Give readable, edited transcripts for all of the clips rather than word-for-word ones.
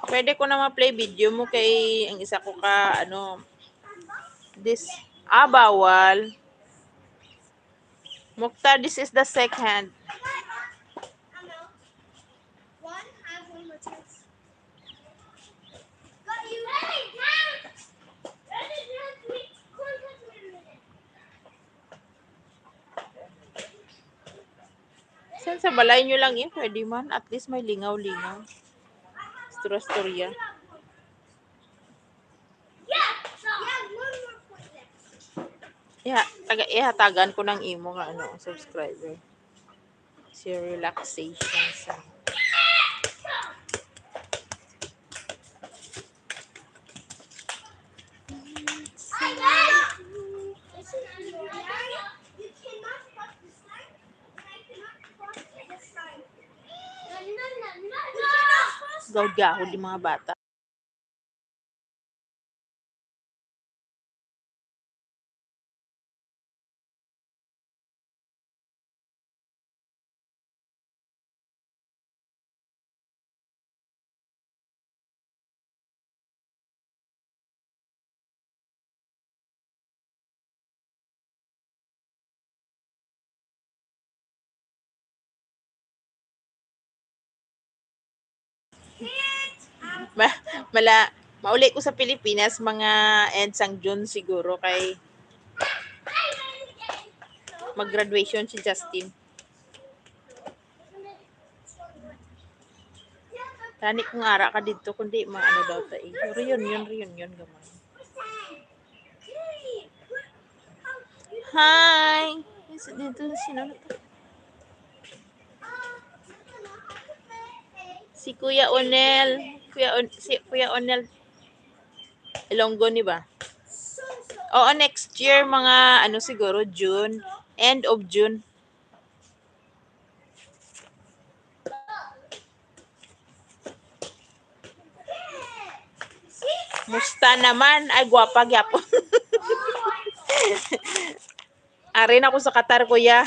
Pwede ko na ma-play video mo kay ang isa ko ka, this, bawal. Mukhtar, this is the second. Saan sa balay nyo lang yun? Pwede man. At least may lingaw-lingaw. Storya. Ihatagan ko ng imo nga subscriber. Si relaxation sa. Gawd-gahod yung mga bata. Mauli ko sa Pilipinas mga end sang June siguro kay mag-graduation si Justin. Tani kung ara ka dito kundi maano daw ta eh. Riyon gamay. Hi. Dito sino na to? Si Kuya Onel. Kuya Onel Ilonggo ni ba? Oo, next year mga siguro June, end of June. Musta naman? Ay, gwapa gyapon. Arin ako sa Qatar, kuya.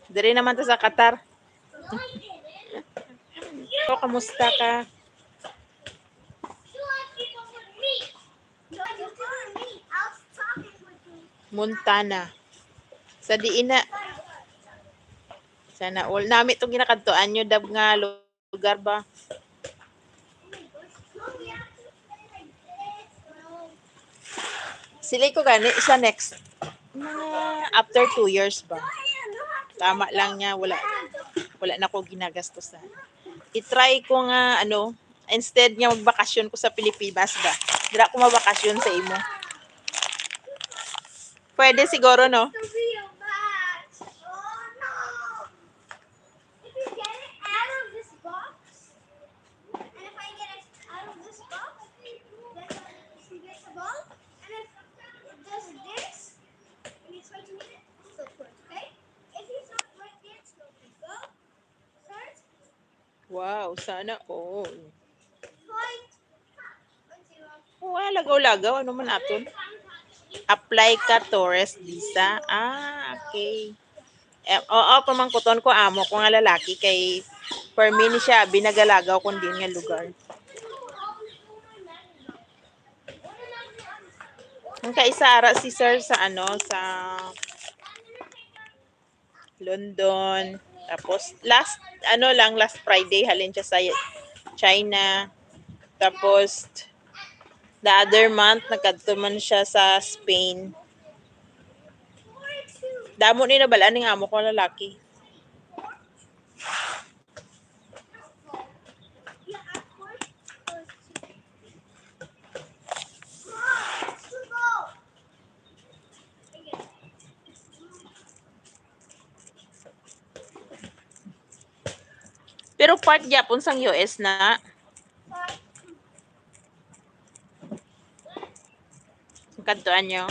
Dari naman to sa Qatar. So, kamusta ka? Montana. Sa diin na. Sana all. Nami itong ginakadtoan nyo, dab nga lugar ba? Sila ko gani, isa next. After 2 years ba? Tama lang niya, wala na ko ginagastosan. I-try ko nga, instead niya magbakasyon ko sa Pilipinas ba? Dira ko mabakasyon sa imo. Pwede siguro, no? Wow, sana all. Lagaw-lagaw. Ano man aton? Apply ka tourist visa. Okay. Oo, pamangkuton ko amo ko nga lalaki kay per me ni siya binagalagaw kun din nga lugar. Ang kaisara si sir sa sa London. Tapos last Friday halin siya sa China. Tapos the other month nagkadto man siya sa Spain. Damo ni nabalaan ning amo ko lalaki. Pero part Japon sang US na. Kantuan nyo.